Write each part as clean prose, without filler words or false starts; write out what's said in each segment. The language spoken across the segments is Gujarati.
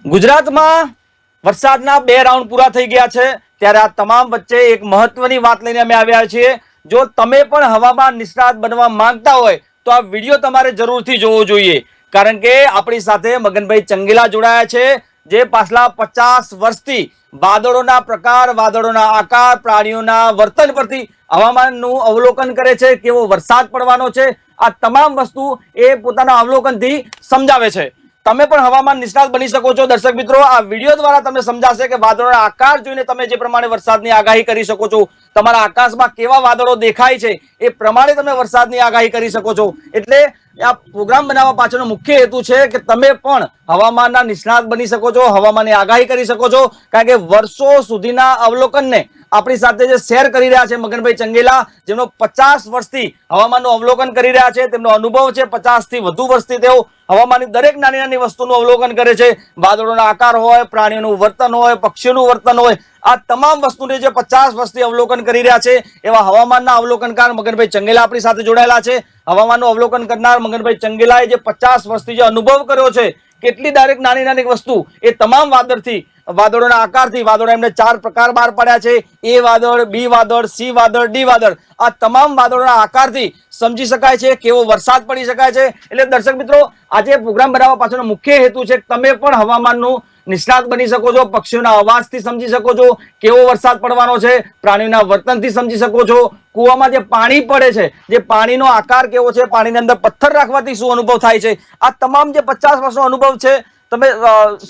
ગુજરાતમાં વરસાદના 2 રાઉન્ડ પૂરા થઈ ગયા છે ત્યારે આ તમામ વચ્ચે એક મહત્વની વાત લઈને અમે આવ્યા છીએ। જો તમે પણ હવામાન નિષ્ણાત બનવા માંગતા હોય તો આ વિડીયો તમારે જરૂરથી જોવો જોઈએ, કારણ કે આપણી સાથે મગનભાઈ ચંગેલા જોડાયા છે, જે પાછલા 50 વર્ષથી વાદળોના પ્રકાર, વાદળોના આકાર, પ્રાણીઓના વર્તન પરથી હવામાનનું અવલોકન કરે છે, કેવો વરસાદ પડવાનો છે, આ તમામ વસ્તુ એ પોતાના અવલોકનથી સમજાવે છે। તમે પણ હવામાન નિષ્ણાત બની શકો છો। દર્શક મિત્રો, આ વિડીયો દ્વારા તમને સમજાશે કે વાદળોના આકાર જોઈને તમે જે પ્રમાણે વરસાદની આગાહી કરી શકો છો, તમારા આકાશમાં કેવા વાદળો દેખાય છે એ પ્રમાણે તમે વરસાદની આગાહી કરી શકો છો। એટલે આ પ્રોગ્રામ બનાવવા પાછળનો મુખ્ય હેતુ છે કે તમે પણ હવામાનના નિષ્ણાત બની શકો છો, હવામાનની આગાહી કરી શકો છો, કારણ કે વર્ષો સુધીના અવલોકનને આપણી સાથે જે શેર કરી રહ્યા છે મગનભાઈ ચંગેલા, જેમનો 50 વર્ષથી હવામાનનું અવલોકન કરી રહ્યા છે, તેમનો અનુભવ છે, 50 થી વધુ વર્ષથી તેઓ હવામાનની દરેક નાની નાની વસ્તુનું અવલોકન કરે છે। વાદળોના આકાર હોય, પ્રાણીઓનું વર્તન હોય, પક્ષીઓનું વર્તન હોય, આ તમામ વસ્તુને જે 50 વર્ષથી અવલોકન કરી રહ્યા છે એવા હવામાનના અવલોકનકાર મગનભાઈ ચંગેલા આપણી સાથે જોડાયેલા છે। હવામાનનું અવલોકન કરનાર મગનભાઈ ચંગેલાએ જે 50 વર્ષથી જે અનુભવ કર્યો છે, કેટલી ડાયરેક્ટ નાની નાની વસ્તુ એ તમામ વાદળથી, વાદળોના આકારથી, વાદળો એમને 4 પ્રકાર બહાર પાડ્યા છે, એ વાદળ, બી વાદળ, સી વાદળ, ડી વાદળ, આ તમામ વાદળોના આકારથી સમજી શકાય છે કેવો વરસાદ પડી શકાય છે। એટલે દર્શક મિત્રો, આજે પ્રોગ્રામ બનાવવા પાછળનો મુખ્ય હેતુ છે કે તમે પણ હવામાનનું નિષ્ણાત બની શકો છો, પક્ષીઓના અવાજથી સમજી શકો છો કેવો વરસાદ પડવાનો છે, પ્રાણીઓના વર્તનથી સમજી શકો છો, કૂવામાં જે પાણી પડે છે, જે પાણીનો આકાર કેવો છે, પાણીની અંદર પથ્થર રાખવાથી શું અનુભવ થાય છે, આ તમામ જે 50 વર્ષનો અનુભવ છે તમે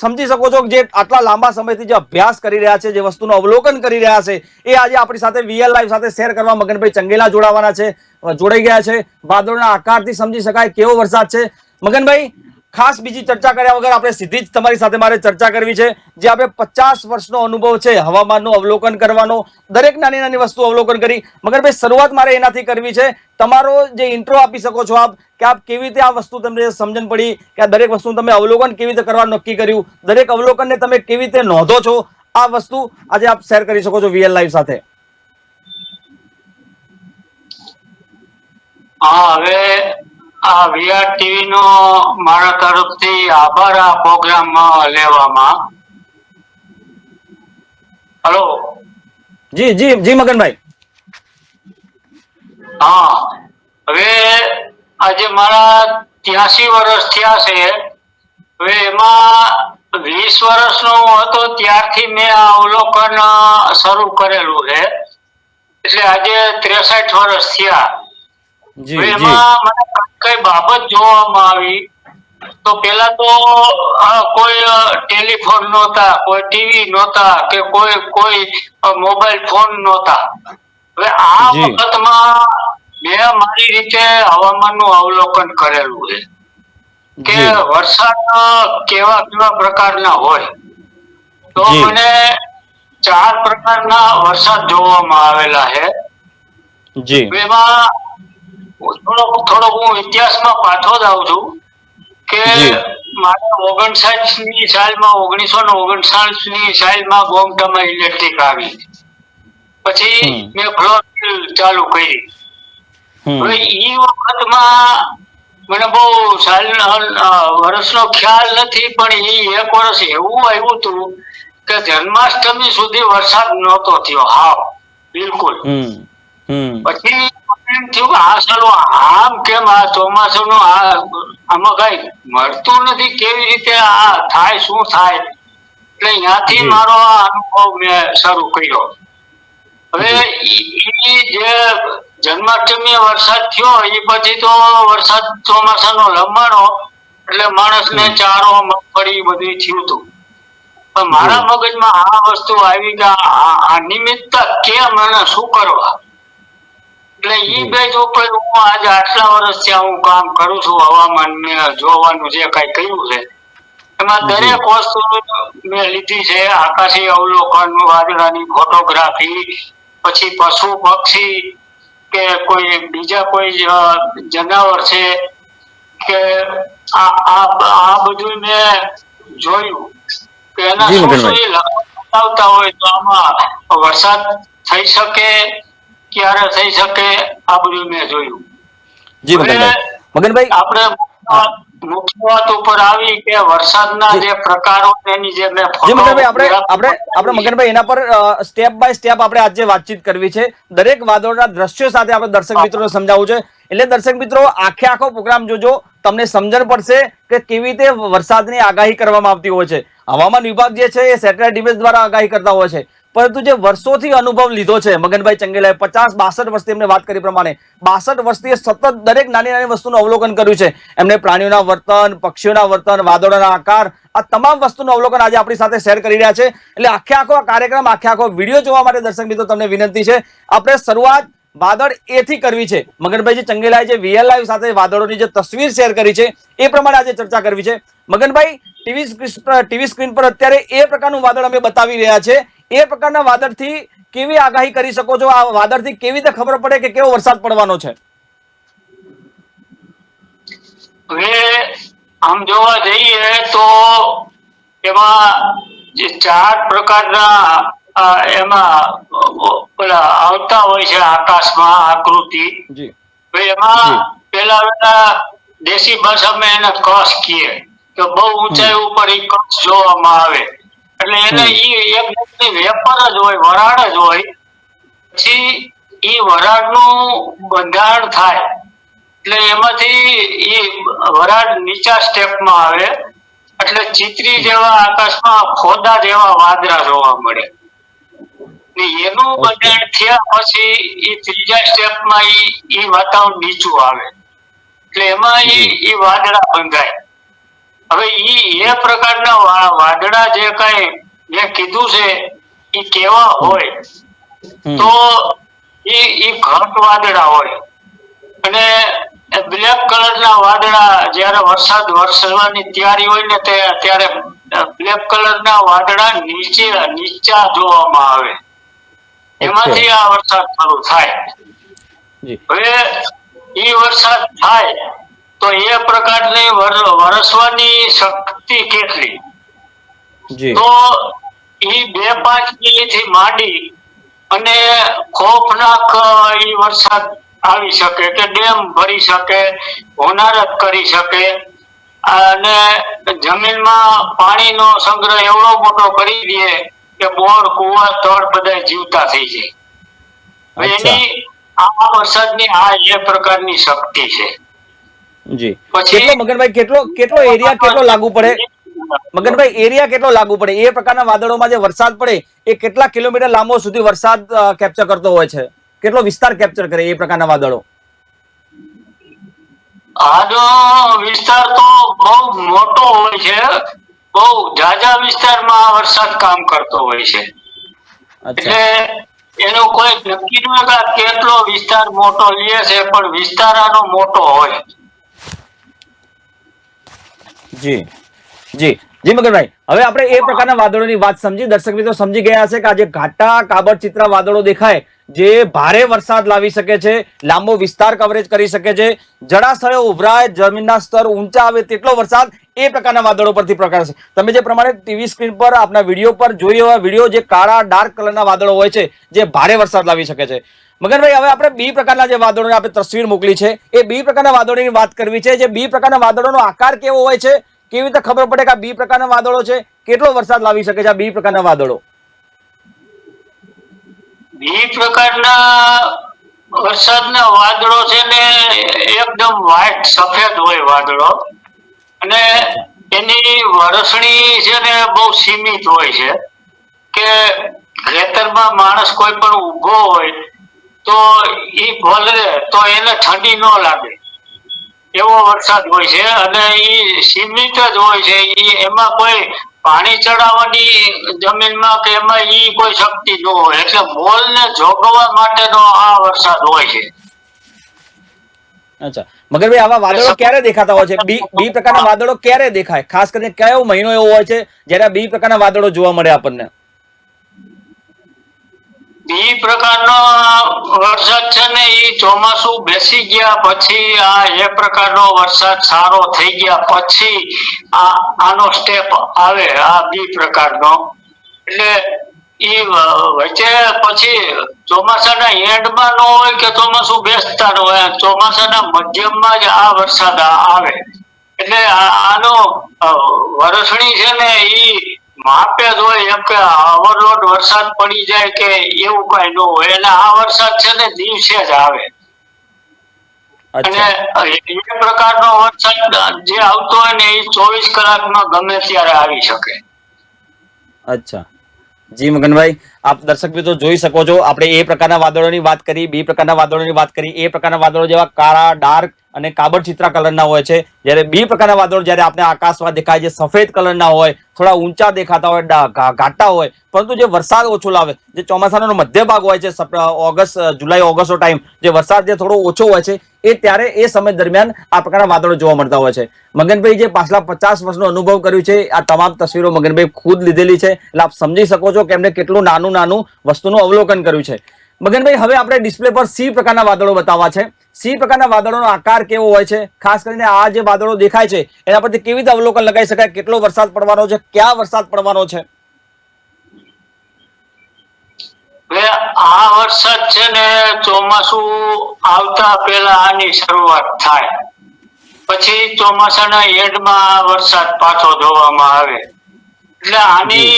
સમજી શકો છો। જે આટલા લાંબા સમયથી જે અભ્યાસ કરી રહ્યા છે, જે વસ્તુનું અવલોકન કરી રહ્યા છે, એ આજે આપણી સાથે વીએલ લાઈવ સાથે શેર કરવા મગનભાઈ ચંગેલા જોડાવાના છે, જોડાઈ ગયા છે। વાદળોના આકારથી સમજી શકાય કેવો વરસાદ છે। મગનભાઈ, ખાસ બીજી ચર્ચા કર્યા વગર આપણે સીધી જ તમારી સાથે મારે ચર્ચા કરવી છે। જે આપણે 50 વર્ષનો અનુભવ છે હવામાનનું અવલોકન કરવાનો, દરેક નાની નાની વસ્તુ અવલોકન કરી, મગનભાઈ શરૂઆત મારે એનાથી કરવી છે, તમારો જે ઇન્ટ્રો આપી શકો છો આપ, કે આપ કેવી રીતે આ વસ્તુ તમને સમજણ પડી, કે આ દરેક વસ્તુ તમે અવલોકન કેવી રીતે કરવાનું નક્કી કર્યું, દરેક અવલોકનને તમે કેવી રીતે નોંધો છો, આ વસ્તુ આજે આપ શેર કરી શકો છો વીએલ લાઈવ સાથે। હા, હવે આ વીઆર ટીવી નો મારા તરફથી આભાર આ પ્રોગ્રામ લેવામાં। હેલો। જી જી જી મગનભાઈ। હા, હવે આજે મારા 83 વર્ષ થયા છે। હવે એમાં 20 વર્ષનો હતો ત્યારથી મેં આ અવલોકન શરૂ કરેલું છે, એટલે આજે 63 વર્ષ થયા। હવે જી જી એમાં મને કઈ બાબત જોવામાં આવી તો પેલા તો કોઈ ટેલિફોન નહોતા, કોઈ ટીવી નહોતા, કે કોઈ મોબાઈલ ફોન નહોતા। હવે આ જી વખતમાં મેં મારી રીતે હવામાનનું અવલોકન કરેલું છે કે જી વરસાદ કેવા કેવા પ્રકારના હોય। તો જી મને 4 પ્રકારના વરસાદ જોવામાં આવેલા છે। જી એમાં થોડોક હું ઇતિહાસમાં પાછો જાઉં છું કે જી મારે 59ની સાલમાં, 1959ની સાલમાં ગોમટામાં ઇલેક્ટ્રિક આવી, પછી હમ મેં ફ્લોર ચાલુ કરી। હમ હવે એ વખતમાં મને બહુ વર્ષનો ખ્યાલ નથી, પણ એ એક વર્ષ એવું આવ્યું હતું કે જન્માષ્ટમી સુધી વરસાદ નહોતો થયો, હાવ બિલકુલ। હમ હમ પછી એમ થયું કે આ સાલો આમ કેમ, આ ચોમાસું આમાં કઈ મળતું નથી, કેવી રીતે આ થાય, શું થાય? એટલે ત્યાંથી જી મારો આ અનુભવ મેં શરૂ કર્યો। હવે જી જે જન્માષ્ટમી વરસાદ થયો એ પછી તો વરસાદ ચોમાસાનો લંબાણો, એટલે માણસને હમ ચારો, મગફળી બધું થયું હતું। પણ જી મારા મગજમાં આ વસ્તુ આવી કે આ નિમિત્ત કેમ અને શું કરવા, એટલે ઈ જી બેઝ ઉપર હું આજે આટલા વર્ષથી હું કામ કરું છું। હવામાન મેં જોવાનું જે કઈ કર્યું છે એમાં જી દરેક વસ્તુ મેં લીધી છે। આકાશી અવલોકન, વાદળાની ફોટોગ્રાફી, પછી પશુ પક્ષી કે કોઈ બીજા કોઈ જનાવર છે કે આ બધું મેં જોયું કે એના જી શું શું મગનભાઈ। એ લખાવતા હોય તો આમાં વરસાદ થઈ શકે, ક્યારે થઈ શકે, આ બધું મેં જોયું। જી હવે મગનભાઈ। મગનભાઈ, આપણે હા મુખ્ય વાત ઉપર આવી કે વરસાદના જે પ્રકારો એની જે મેં જી મગનભાઈ, આપણે ફોટો આપણે આપણે મગનભાઈ એના પર સ્ટેપ બાય સ્ટેપ આપણે આજે વાતચીત કરવી છે. દરેક વાદળોના દ્રશ્યો સાથે આપણે દર્શક મિત્રોને સમજાવવું છે. એટલે દર્શક મિત્રો આખો પ્રોગ્રામ જોજો, તમને સમજણ પડશે કે કેવી રીતે વરસાદની આગાહી કરવામાં આવતી હોય છે. હવામાન વિભાગ જે છે એ સેટેલાઇટ ઇમેજ દ્વારા આગાહી કરતા હોય છે, પરંતુ જે વર્ષોથી અનુભવ લીધો છે મગનભાઈ ચંગેલાએ, 50-62 વર્ષથી એમને વાત કરી પ્રમાણે 62 વર્ષથી સતત દરેક નાની નાની વસ્તુનું અવલોકન કર્યું છે. એમને પ્રાણીઓના વર્તન, પક્ષીઓના વર્તન, વાદળોના આકાર, આ તમામ વસ્તુનું અવલોકન આજે આપણી સાથે શેર કરી રહ્યા છે. એટલે આખો કાર્યક્રમ, આખો વિડીયો જોવા માટે દર્શક મિત્રો તમને વિનંતી છે, આપણે શરૂઆત વાદળ એ થી કરવી છે. મગનભાઈજી ચંગેલાએ જે VL લાઈવ સાથે વાદળોની જે તસવીર શેર કરી છે એ પ્રમાણે આજે ચર્ચા કરવી છે. મગનભાઈ, ટીવી સ્ક્રીન પર અત્યારે એ પ્રકારનું વાદળ અમે બતાવી રહ્યા છે. એ પ્રકારના વાદળથી કેવી આગાહી કરી શકો છો? આ વાદળથી કેવી રીતે ખબર પડે કે કેવો વરસાદ પડવાનો છે? હવે આમ જોવા જઈએ તો એમાં જે 4 પ્રકારના એમાં પેલા આવતા હોય છે આકાશમાં આકૃતિ. જી એમાં પેલા દેશી ભાષામાં એને કસ કહીએ કે બહુ ઊંચાઈ ઉપર એ કસ જોવામાં આવે. એટલે એને ઈ એક જાતની વેપર જ હોય, વરાળ જ હોય. પછી ઈ વરાળનું બંધારણ થાય એટલે એમાંથી ઈ વરાળ નીચા સ્ટેપમાં આવે એટલે ચિત્રી જેવા આકાશમાં ખોદા જેવા વાદળા જોવા મળે. એનું બંધારણ થયા પછી ઈ ત્રીજા સ્ટેપમાં ઈ વાતાવરણ નીચું આવે એટલે એમાં ઈ વાદળા બંધાય. હવે એ પ્રકારના વાદળા જે કઈ મેં કીધું છે એ કેવા હોય તો ઈ ઘટ વાદળા હોય. અને બ્લેક કલરના વાદળા જ્યારે વરસાદ વરસવાની તૈયારી હોય ને ત્યારે બ્લેક કલરના વાદળા નીચા જોવામાં આવે. એમાંથી આ વરસાદ શરૂ થાય. હવે ઈ વરસાદ થાય તો એ પ્રકારની વરસવાની શક્તિ કેટલી? તો ઈ 2-5 મિલીથી માંડી અને ખોફનાક ઈ વરસાદ આવી શકે કે ડેમ ભરી શકે, હોનારત કરી શકે અને જમીનમાં પાણીનો સંગ્રહ એવડો મોટો કરી દે કે બોર, કુવા, તળ બધા જીવતા થઈ જાય. એની આ વરસાદની એ પ્રકારની શક્તિ છે. જી કેટલો મગનભાઈ, કેટલો એરિયા કેટલો લાગુ પડે? મગનભાઈ, એરિયા કેટલો લાગુ પડે? એ પ્રકારના વાદળોમાં જે વરસાદ પડે એ કેટલા કિલોમીટર લાંબો સુધી વરસાદ કેપ્ચર કરતો હોય છે? કેટલો વિસ્તાર કેપ્ચર કરે એ પ્રકારના વાદળો? આનો વિસ્તાર તો બહુ મોટો હોય છે, બહુ ઝાઝા વિસ્તારમાં વરસાદ કામ કરતો હોય છે. એટલે એનો કોઈ નક્કી ન કેટલો વિસ્તાર મોટો લે છે, પણ વિસ્તાર આનો મોટો હોય. જી જી જી મગનભાઈ, હવે આપણે એ પ્રકારના વાદળોની વાત સમજી, દર્શક મિત્રો સમજી ગયા હશે કે આજે ઘાટા કાબરચિત્રા વાદળો દેખાય જે ભારે વરસાદ લાવી શકે છે, લાંબો વિસ્તાર કવરેજ કરી શકે છે, જળાશયો ઉભરાય, જમીનના સ્તર ઊંચા આવે તેટલો વરસાદ એ પ્રકારના વાદળો પરથી પ્રકાશ. તમે જે પ્રમાણે ટીવી સ્ક્રીન પર આપના વિડીયો પર જોઈ એવા વિડીયો જે કાળા ડાર્ક કલરના વાદળો હોય છે જે ભારે વરસાદ લાવી શકે છે. મગનભાઈ, હવે આપણે બી પ્રકારના જે વાદળોની આપણે તસવીર મોકલી છે એ બી પ્રકારના વાદળોની વાત કરવી છે. જે બી પ્રકારના વાદળોનો આકાર કેવો હોય છે, કેવી રીતે ખબર પડે કે આ બી પ્રકારના વાદળો છે, કેટલો વરસાદ લાવી શકે છે આ બી પ્રકારના વાદળો? બી પ્રકારના વરસાદના વાદળો છે ને એકદમ વ્હાઈટ સફેદ હોય વાદળો અને એની વરસણી છે ને બહુ સીમિત હોય છે કે ખેતરમાં માણસ કોઈ પણ ઊભો હોય તો ઈ ભલે તો એને ઠંડી ન લાગે એવો વરસાદ હોય છે અને ઈ સીમિત જ હોય છે. એમાં કોઈ પાણી ચડાવવાની જમીનમાં કે એમાં ઈ કોઈ શક્તિ ન હોય એટલે મોલને જોગવા માટેનો આ વરસાદ હોય છે. અચ્છા મગરભાઈ, આવા વાદળો ક્યારે દેખાતા હોય છે? બી પ્રકારના વાદળો ક્યારે દેખાય? ખાસ કરીને કયો મહિનો એવો હોય છે જ્યારે બી પ્રકારના વાદળો જોવા મળે આપણને? બી પ્રકારનો વરસાદ છે ને એ ચોમાસું બેસી ગયા પછી આ એ પ્રકારનો વરસાદ સારો થઈ ગયા પછી આનો સ્ટેપ આવે આ બી પ્રકારનો. એટલે એ વચ્ચે પછી ચોમાસાના એન્ડમાં ન હોય કે ચોમાસું બેસતા ન હોય, ચોમાસાના મધ્યમમાં જ આ વરસાદ આવે એટલે આનો વરસણી છે ને ઈ માપે જ હોય, એમ કે ઓવરલોડ વરસાદ પડી જાય કે એવું કઈ ન હોય. એટલે આ વરસાદ છે ને દિવસે જ આવે. અને એ પ્રકારનો વરસાદ જે આવતો હોય ને એ 24 કલાકમાં ગમે ત્યારે આવી શકે. અચ્છા, જી મગનભાઈ, આપ દર્શક મિત્રો જોઈ શકો છો, આપણે એ પ્રકારના વાદળોની વાત કરી, બી પ્રકારના વાદળોની વાત કરી. એ પ્રકારના વાદળો જેવા કાળા, ડાર્ક અને કાબર ચિત્રા કલરના હોય છે, જ્યારે બી પ્રકારના વાદળો જ્યારે આપણે આકાશમાં દેખાય છે સફેદ કલરના હોય, થોડા ઊંચા દેખાતા હોય, ઘાટા હોય, પરંતુ જે વરસાદ ઓછો લાવે, જે ચોમાસાનો મધ્ય ભાગ હોય છે, ઓગસ્ટ, જુલાઈ ઓગસ્ટનો ટાઈમ, જે વરસાદ જે થોડો ઓછો હોય છે, એ ત્યારે એ સમય દરમિયાન આ પ્રકારના વાદળો જોવા મળતા હોય છે. મગનભાઈ જે પાછલા 50 વર્ષનો અનુભવ કર્યું છે, આ તમામ તસવીરો મગનભાઈ ખુદ લીધેલી છે, એટલે આપ સમજી શકો છો કે એમને કેટલું નાનું નાનું વસ્તુનું અવલોકન કર્યું છે. મગનભાઈ, હવે આપણે ડિસ્પ્લે પર સી પ્રકારના વાદળો બતાવવા છે. સી પ્રકારના વાદળોનો આકાર કેવો હોય છે, ખાસ કરીને આ જે વાદળો દેખાય છે એના પરથી કેવી રીતે અવલોકન લગાવી શકાય, કેટલો વરસાદ પડવાનો છે, ક્યાં વરસાદ પડવાનો છે? આ વરસાદ છે ને ચોમાસું આવતા પહેલા આની શરૂઆત થાય, પછી ચોમાસાના એન્ડમાં વરસાદ પાછો જોવામાં આવે. એટલે આની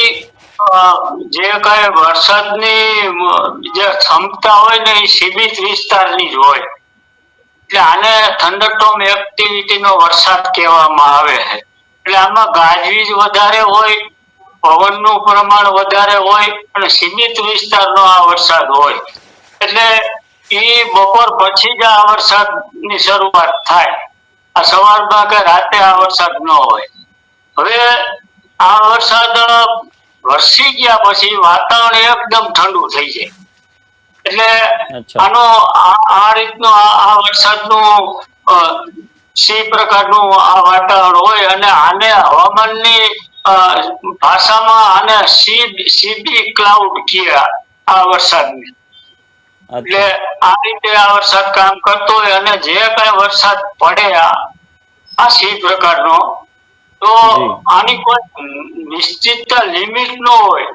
જે કઈ વરસાદની જે ક્ષમતા હોય ને એ સીમિત વિસ્તારની જ હોય. એટલે આને થંડરસ્ટોર્મ એક્ટિવિટીનો વરસાદ કહેવામાં આવે છે. એટલે આમાં ગાજવીજ વધારે હોય, પવનનું પ્રમાણ વધારે હોય અને સીમિત વિસ્તારનો આ વરસાદ હોય. એટલે એ બપોર પછી જ આ વરસાદની શરૂઆત થાય. આ સવારમાં કે રાતે આ વરસાદ ન હોય. હવે આ વરસાદ વરસી ગયા પછી વાતાવરણ એકદમ ઠંડુ થઈ જાય. એટલે આનો આ રીતનો આ વરસાદનું સી પ્રકારનું આ વાતાવરણ હોય અને આને હવામાનની ભાષામાં આને સીબી ક્લાઉડ કહે આ વરસાદને. એટલે આ રીતે આ વરસાદ કામ કરતો હોય અને જે કઈ વરસાદ પડે આ સી પ્રકારનો, તો આની કોઈ નિશ્ચિત લિમિટ ન હોય.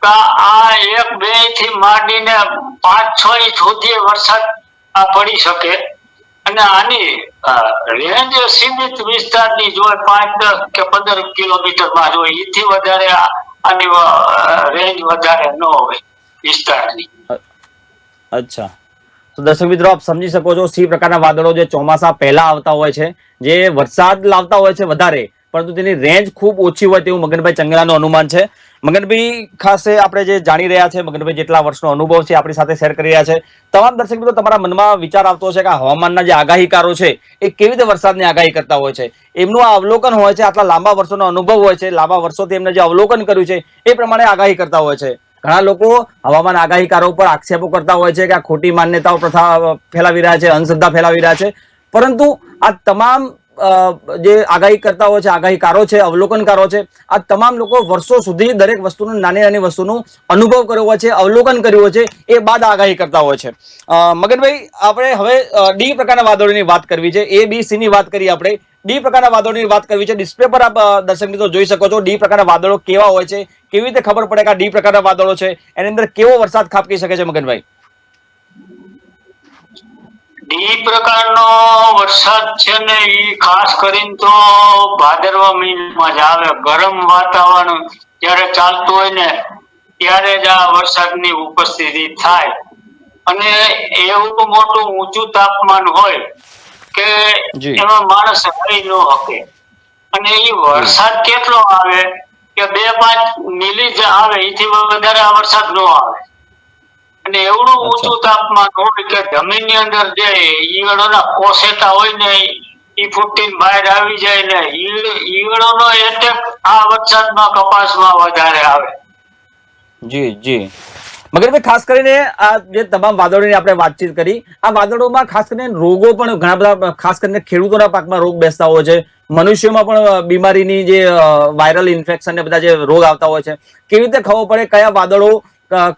આ 1-2 થી માંડીને 5-6 ઇંચ સુધી વરસાદ પડી શકે. અને આની રેન્જ સીમિત વિસ્તારની જ હોય, 5-10 કે 15 કિલોમીટરમાં જ હોય. એથી વધારે આની રેન્જ વધારે ન હોય વિસ્તારની. અચ્છા, તો દર્શક મિત્રો આપ સમજી શકો છો, સી પ્રકારના વાદળો જે ચોમાસા પહેલા આવતા હોય છે, જે વરસાદ લાવતા હોય છે વધારે, પરંતુ તેની રેન્જ ખૂબ ઓછી હોય તેવું મગનભાઈ ચંગલાનું અનુમાન છે. મગનભાઈ, ખાસ આપણે જે જાણી રહ્યા છે, મગનભાઈ જેટલા વર્ષનો અનુભવ છે આપણી સાથે શેર કરી રહ્યા છે, તમામ દર્શક મિત્રો તમારા મનમાં વિચાર આવતો હશે કે આ હવામાનના જે આગાહીકારો છે એ કેવી રીતે વરસાદની આગાહી કરતા હોય છે. એમનું આ અવલોકન હોય છે, આટલા લાંબા વર્ષોનો અનુભવ હોય છે, લાંબા વર્ષોથી એમને જે અવલોકન કર્યું છે એ પ્રમાણે આગાહી કરતા હોય છે. ઘણા લોકો હવામાન આગાહીકારો પર આક્ષેપો કરતા હોય છે કે આ ખોટી માન્યતાઓ ફેલાવી રહ્યા છે, અંધશ્રદ્ધા ફેલાવી રહ્યા છે, પરંતુ આ તમામ જે આગાહી કરતા હોય છે, આગાહીકારો છે, અવલોકનકારો છે, આ તમામ લોકો વર્ષો સુધી દરેક વસ્તુનું, નાની નાની વસ્તુનું અનુભવ કર્યો હોય છે, અવલોકન કર્યું હોય છે, એ બાદ આગાહી કરતા હોય છે. મગનભાઈ, આપણે હવે ડી પ્રકારના વાદળોની વાત કરવી છે. એ બી સી ની વાત કરી, આપણે ડી પ્રકારના વાદળોની વાત કરવી છે. ડિસ્પ્લે પર આપ દર્શક મિત્રો જોઈ શકો છો ડી પ્રકારના વાદળો કેવા હોય છે, કેવી રીતે ખબર પડે કે આ ડી પ્રકારના વાદળો છે, એની અંદર કેવો વરસાદ ખાબકી શકે છે મગનભાઈ? ડી પ્રકારનો વરસાદ છે ને એ ખાસ કરીને તો ભાદરવા મહિનામાં જ આવે. ગરમ વાતાવરણ જ્યારે ચાલતું હોય ને ત્યારે જ આ વરસાદની ઉપસ્થિતિ થાય. અને એવું મોટું ઊંચું તાપમાન હોય કે એમાં માણસ રહી ન શકે. અને એ વરસાદ કેટલો આવે કે 2-5 મિલી જ આવે, એથી વધારે આ વરસાદ ન આવે. અને એવડું ઊંચું તાપમાન હોય કે જમીનની અંદર જે ઈયળોના કોશેટા હોય ને એ ફૂટીને બહાર આવી જાય ને ઈયળોનો એટેક આ વરસાદમાં કપાસમાં વધારે આવે. જી જી મગરભાઈ, ખાસ કરીને આ જે તમામ વાદળોની આપણે વાતચીત કરી, આ વાદળોમાં ખાસ કરીને રોગો પણ ઘણા બધા, ખાસ કરીને ખેડૂતોના પાકમાં રોગ બેસતા હોય છે, મનુષ્યોમાં પણ બીમારીની જે વાયરલ ઇન્ફેક્શન ને બધા જે રોગ આવતા હોય છે, કેવી રીતે ખબર પડે કયા વાદળો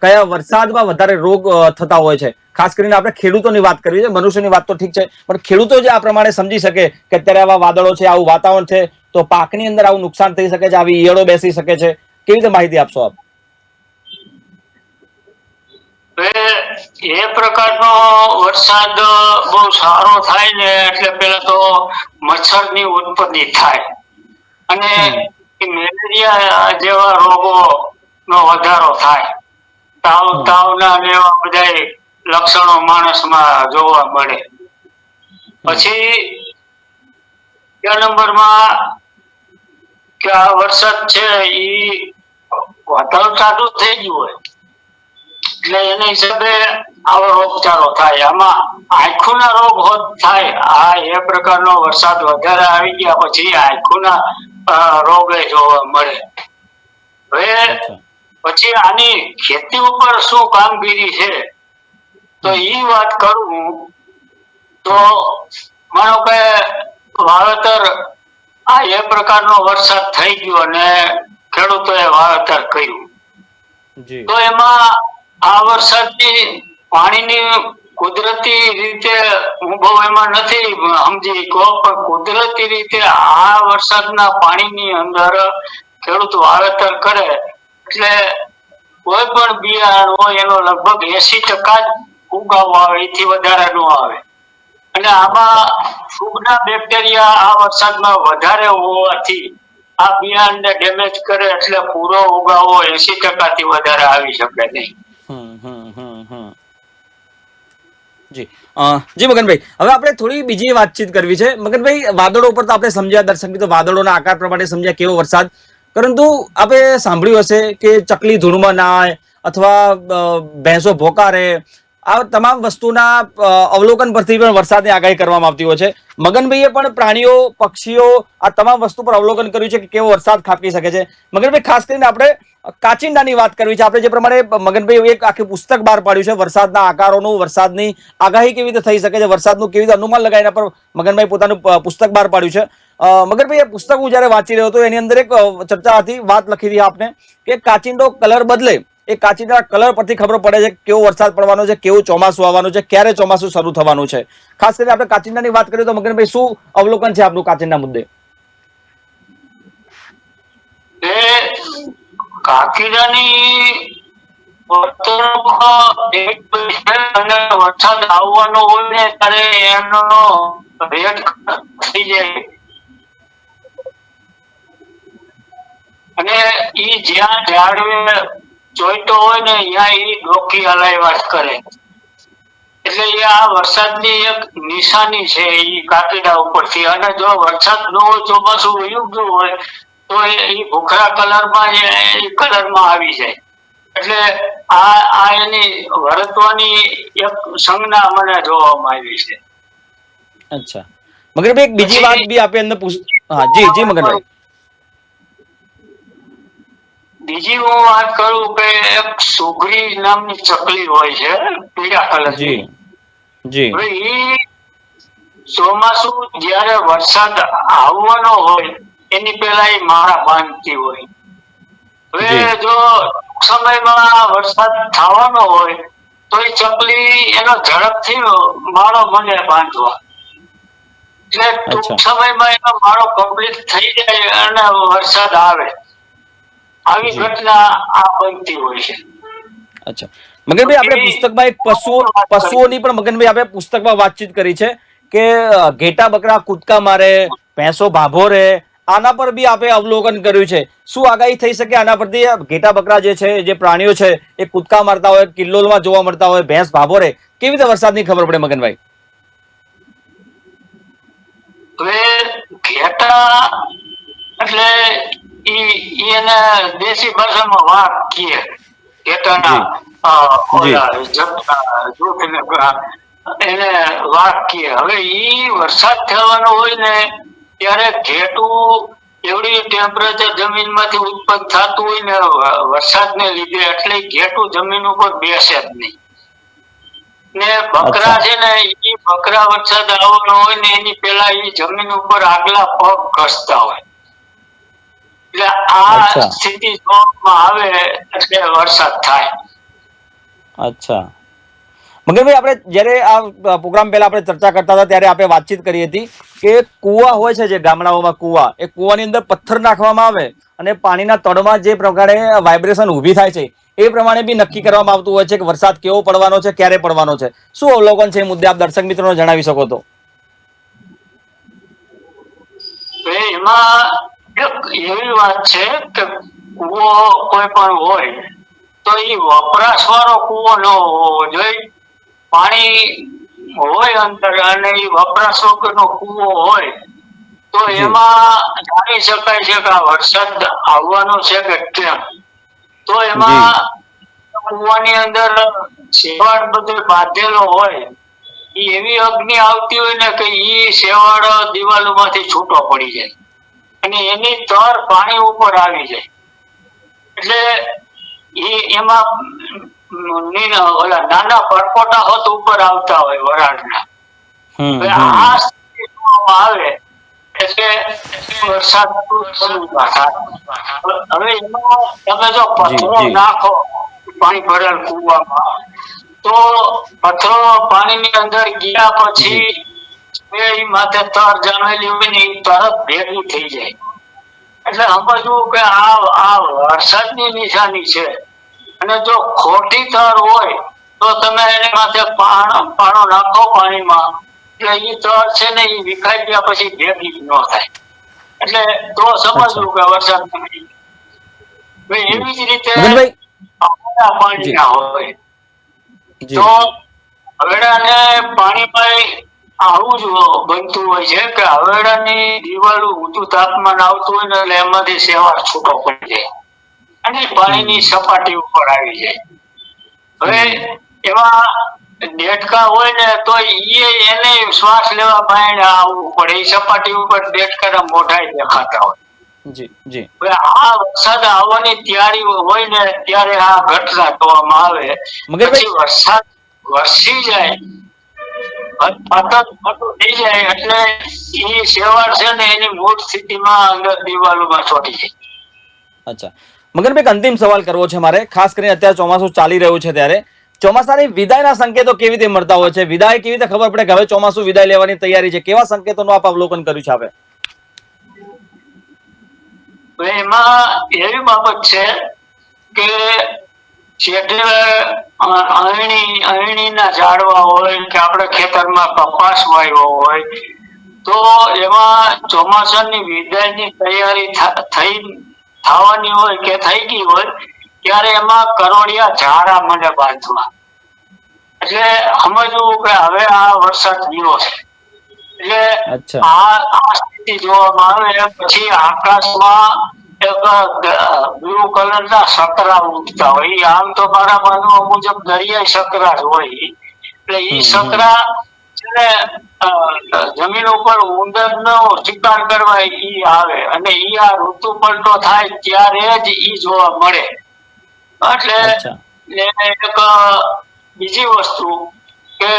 કયા વરસાદમાં વધારે રોગ થતા હોય છે? ખાસ કરીને આપણે ખેડૂતોની વાત કરવી છે, મનુષ્યની વાત તો ઠીક છે, પણ ખેડૂતો જે આ પ્રમાણે સમજી શકે કે અત્યારે આવા વાદળો છે, આવું વાતાવરણ છે, તો પાકની અંદર આવું નુકસાન થઈ શકે છે, આવી ઈયળો બેસી શકે છે, કેવી રીતે માહિતી આપશો આપ? એ પ્રકારનો વરસાદ બહુ સારો થાય ને એટલે પેલા તો મચ્છરની ઉત્પત્તિ થાય અને મેલેરિયા જેવા રોગો નો વધારો થાય. તાવના ને એવા બધા લક્ષણો માણસમાં જોવા મળે. પછી બીજા નંબરમાં કે આ વરસાદ છે ઈ વાતાવરણ ઠંડુ થઈ ગયું હોય એટલે એના હિસાબે આવો રોગચાળો થાય. આમાં આંખોના રોગ થાય. આ એ પ્રકારનો વરસાદ વધારે આવી ગયા પછી આંખોના રોગ જોવા મળે. હવે પછી આની ખેતી ઉપર શું કામગીરી છે તો ઈ વાત કરું તો માનો કે વાવેતર આ એ પ્રકારનો વરસાદ થઈ ગયો અને ખેડૂતોએ વાવેતર કર્યું તો એમાં આ વરસાદની પાણીની કુદરતી રીતે હું બહુ એમાં નથી સમજી ગયો પણ કુદરતી રીતે આ વરસાદના પાણીની અંદર ખેડૂત વાવેતર કરે એટલે કોઈ પણ બિયારણ હોય એનો લગભગ 80% જ ઉગાવો આવે, એથી વધારે ન આવે. અને આમાં ફૂગના બેક્ટેરિયા આ વરસાદમાં વધારે હોવાથી આ બિયારણને ડેમેજ કરે એટલે પૂરો ઉગાવો 80% થી વધારે આવી શકે નહીં. જી જી મગનભાઈ, હવે આપણે થોડી બીજી વાતચીત કરવી છે. મગનભાઈ, વાદળો ઉપર તો આપણે સમજ્યા, દર્શક મિત્રો વાદળોના આકાર પ્રમાણે સમજ્યા કેવો વરસાદ, પરંતુ આપણે સાંભળ્યું હશે કે ચકલી ધૂળમાં ના આવે અથવા ભેંસો ભોકારે, આ તમામ વસ્તુના અવલોકન પરથી પણ વરસાદની આગાહી કરવામાં આવતી હોય છે. મગનભાઈએ પણ પ્રાણીઓ, પક્ષીઓ, આ તમામ વસ્તુ પર અવલોકન કર્યું છે કે કેવો વરસાદ ખાબકી શકે છે. મગનભાઈ, ખાસ કરીને આપણે કાચિંડાની વાત કરવી છે. આપણે જે પ્રમાણે મગનભાઈ એક આખી પુસ્તક બહાર પાડ્યું છે વરસાદના આકારોનું, વરસાદની આગાહી કેવી રીતે થઈ શકે છે, વરસાદનું કેવી રીતે અનુમાન લગાય, એના પર મગનભાઈ પોતાનું પુસ્તક બહાર પાડ્યું છે. મગનભાઈ, એ પુસ્તક હું જયારે વાંચી રહ્યો હતો એની અંદર એક ચર્ચા હતી, વાત લખી હતી આપને કે કાચિંડો કલર બદલે, એ કાચિંડા કલર પરથી ખબર પડે છે કેવો વરસાદ પડવાનો છે, કેવું ચોમાસું આવવાનું છે, ક્યારે ચોમાસું શરૂ થવાનું છે. ખાસ કરીને આપણે કાચિંડાની વાત કરીએ તો મગનભાઈ શું અવલોકન છે આપનું કાચિંડા મુદ્દે? કાચિંડાની વરસાદ આવવાનો હોય ને ત્યારે એનો રેડ થઈ જાય અને ઈ જ્યાં ઝાડવે જોઈતો હોય ને ત્યાં ઈ ડોકી હલાવ્યા કરે. એટલે એ આ વરસાદની એક નિશાની છે ઈ કાકીડા ઉપરથી. અને જો વરસાદ ન હોય, ચોમાસું વયું ગયું હોય તો એ ભૂખરા કલરમાં આવી જાય. એટલે આ એની વર્તવાની એક સંજ્ઞા મને જોવામાં આવી છે. અચ્છા મગનભાઈ, એક બીજી વાત બી આપે અંદર હા જી જી મગનભાઈ. બીજી હું વાત કરું કે એક સુગરી નામની ચકલી હોય છે, પીળા કલરની. જી હવે ઈ ચોમાસું જયારે વરસાદ આવવાનો હોય એની પેલા એ માળા બાંધતી હોય. હવે જો સમયમાં વરસાદ થવાનો હોય તો એ ચકલી એનો ઝડપથી માળો મને બાંધવા, એટલે ટૂંક સમયમાં એનો માળો કમ્પ્લીટ થઈ જાય અને વરસાદ આવે. આવી ઘટના આ બનતી હોય છે. અચ્છા મગનભાઈ, આપણે પુસ્તકમાં એક પશુઓની પણ મગનભાઈ આપણે પુસ્તકમાં વાતચીત કરી છે કે ઘેટા બકરા કૂદકા મારે, ભેંસો ભાભોરે, આના પર બી આપણે અવલોકન કર્યું છે. શું આગાહી થઈ શકે આના પરથી? ઘેટા બકરા જે છે, જે પ્રાણીઓ છે, એ કૂદકા મારતા હોય, કિલ્લોલમાં જોવા મળતા હોય, ભેંસ ભાભોરે, કેવી રીતે વરસાદની ખબર પડે મગનભાઈ? હવે ઘેટા એટલે એને દેશી ભાષામાં વાઘ કહે. ઘેટાના એને વાઘ કહે. હવે ઈ વરસાદ થવાનો હોય ને ત્યારે ઘેટું એવડી ટેમ્પરેચર જમીનમાંથી ઉત્પન્ન થતું હોય ને વરસાદને લીધે, એટલે ઘેટું જમીન ઉપર બેસે જ નહીં. ને બકરા છે ને, એ બકરા વરસાદ આવવાનો હોય ને એની પેલા એ જમીન ઉપર આગલા પગ ઘસતા હોય. એટલે આ સ્થિતિ જોવામાં આવે એટલે વરસાદ થાય. અચ્છા મગનભાઈ, આપણે જયારે આ પ્રોગ્રામ પહેલા આપણે ચર્ચા કરતા હતા ત્યારે આપણે વાતચીત કરી હતી કે કુવા હોય છે, જે ગામડાઓમાં કુવા, એ કુવાની અંદર પથ્થર નાખવામાં આવે અને પાણીના તળમાં જે પ્રકારે વાઇબ્રેશન ઊભી થાય છે એ પ્રમાણે બી નક્કી કરવામાં આવતું હોય છે કે વરસાદ કેવો પડવાનો છે, ક્યારે પડવાનો છે. શું અવલોકન છે એ મુદ્દે આપ દર્શક મિત્રોને જણાવી શકો તો? એમાં એક એવી વાત છે કે કુવો કોઈ પણ હોય તો એ વપરાશ વાળો કુવો ન હોવો જોઈએ. પાણી હોય અંદર અને એ વપરાશ વગરનો કુવો હોય તો એમાં જાણી શકાય છે કે આ વરસાદ આવવાનો છે કે કેમ. તો એમાં કુવાની અંદર શેવાળ બધો બાંધેલો હોય, એવી અગ્નિ આવતી હોય ને કે ઈ શેવાળ દિવાલોમાંથી છૂટો પડી જાય અને એની તર પાણી ઉપર આવી જાય. એટલે એમાં ઓલા નાના પરપોટા હોત ઉપર આવતા હોય વરાળના. આ સ્થિતિ આવે એટલે વરસાદ હવે એમાં તમે જો પથરો નાખો પાણી ભરેલ કુવામાં તો પથરો પાણીની અંદર ગયા પછી એ માથે તર જામેલી હોય ને એ તરત ભેગી થઈ જાય. એટલે સમજવું કે આ વરસાદની નિશાની છે. અને જો ખોટી તર હોય તો તમે એની માથે પાણો નાખો પાણીમાં એટલે એ તર છે ને એ વિખાઈ ગયા પછી ભેગી ન થાય. એટલે તો સમજવું કે વરસાદ એવી જ રીતે પાણી ના હોય તો હવેડાને પાણીમાં આવું જ બનતું હોય છે કે હવેડાની દિવાલ ઊંચું તાપમાન આવતું હોય ને એટલે એમાંથી શેવાળ છૂટો પડી જાય અને પાણીની સપાટી ઉપર આવી જાય. હવે એમાં દેડકા હોય ને તો એને શ્વાસ લેવા બાયણે આવવું પડે. એ સપાટી ઉપર દેડકાના મોઢા દેખાતા હોય. હવે આ વરસાદ આવવાની તૈયારી હોય ને ત્યારે આ ઘટના જોવામાં આવે. પછી વરસાદ વરસી જાય થઈ જાય એટલે એ શેવાળ છે ને એની મૂળ સ્થિતિમાં અંદર દિવાલોમાં ચોંટી જાય. અચ્છા મગનભાઈ, અંતિમ સવાલ કરવો છે મારે. ખાસ કરીને અત્યારે ચોમાસું ચાલી રહ્યું છે ત્યારે ચોમાસાની વિદાયના સંકેતો કેવી રીતે મળતા હોય છે? વિદાય કેવી રીતે ખબર પડે કે હવે ચોમાસું વિદાય લેવાની તૈયારી છે? કેવા સંકેતોનું આપ અવલોકન કર્યું છે આપે? એમાં એવી બાબત છે કે અયણીના ઝાડવા હોય કે આપણે ખેતરમાં કપાસ વાવ્યો હોય તો એમાં ચોમાસાની વિદાયની તૈયારી થવાની હોય કે થઈ ગઈ હોય ત્યારે એમાં કરોડિયા ઝાડા મને બાંધવા. એટલે સમજવું કે હવે આ વરસાદ ગયો છે. એટલે આ સ્થિતિ જોવામાં આવે. પછી આકાશમાં એક બ્લુ કલર ના સકરા ઉડતા હોય. આમ તો મારા માનવા મુજબ દરિયાઈ સકરા જ હોય. એટલે ઈ સકરા છે જમીન ઉપર ઉંદર નો શિકાર કરવા ઈ આવે અને ઈ આ ઋતુ પલટો થાય ત્યારે જ ઈ જોવા મળે. એટલે એક બીજી વસ્તુ કે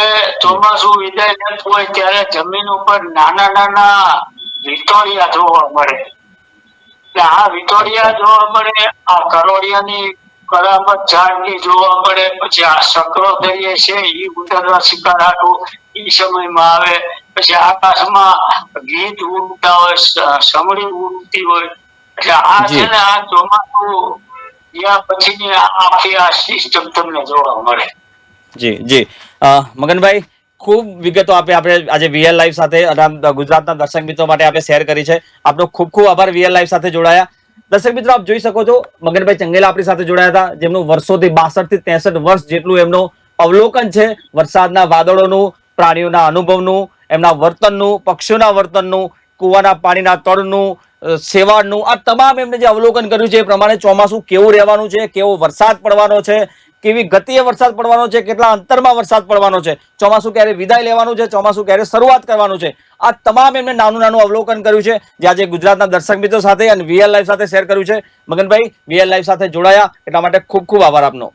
ચોમાસું વિદાય લેતું હોય ત્યારે જમીન ઉપર નાના નાના વિટોળિયા જોવા મળે. એટલે આ વિટોળિયા જોવા મળે, આ કરોડિયાની કરામત ઝાડની જોવા મળે. પછી આ સકરો દરિયે છે ઈ ઉંદરના શિકાર હાટું ઈ સમયમાં આવે. પછી આકાશમાં ગીત ઉડતા હોય, સમડી ઉડતી હોય. એટલે આ છે ને આ ચોમાસું ત્યાં પછીની આખી આ સિસ્ટમ તમને જોવા મળે. જી મગનભાઈ, ખૂબ વિગતો આપણે આજે વીએલ લાઈવ સાથે ગુજરાતના દર્શક મિત્રો માટે આપણે શેર કરી છે. આપનો ખૂબ ખૂબ આભાર વીએલ લાઈવ સાથે જોડાયા. દર્શક મિત્રો, આપ જોઈ શકો છો મગનભાઈ ચંગેલા આપણી સાથે જોડાયા હતા, જેમનું વર્ષોથી 62 થી 63 વર્ષ જેટલું એમનું અવલોકન છે વરસાદના વાદળોનું, પ્રાણીઓના અનુભવનું, એમના વર્તનનું, પક્ષીઓના વર્તનનું, કુવાના પાણીના તળનું, શેવાળનું, આ તમામ એમને જે અવલોકન કર્યું છે એ પ્રમાણે ચોમાસું કેવું રહેવાનું છે, કેવો વરસાદ પડવાનો છે, કેવી ગતિએ વરસાદ પડવાનો છે, કેટલા અંતરમાં વરસાદ પડવાનો છે, ચોમાસું ક્યારે વિદાય લેવાનું છે, ચોમાસું ક્યારે શરૂઆત કરવાનું છે, આ તમામ એમને નાનું નાનું અવલોકન કર્યું છે જે આજે ગુજરાતના દર્શક મિત્રો સાથે અને વીએલ લાઈવ સાથે શેર કર્યું છે. મગનભાઈ, વીએલ લાઈવ સાથે જોડાયા એટલા માટે ખૂબ ખૂબ આભાર આપનો.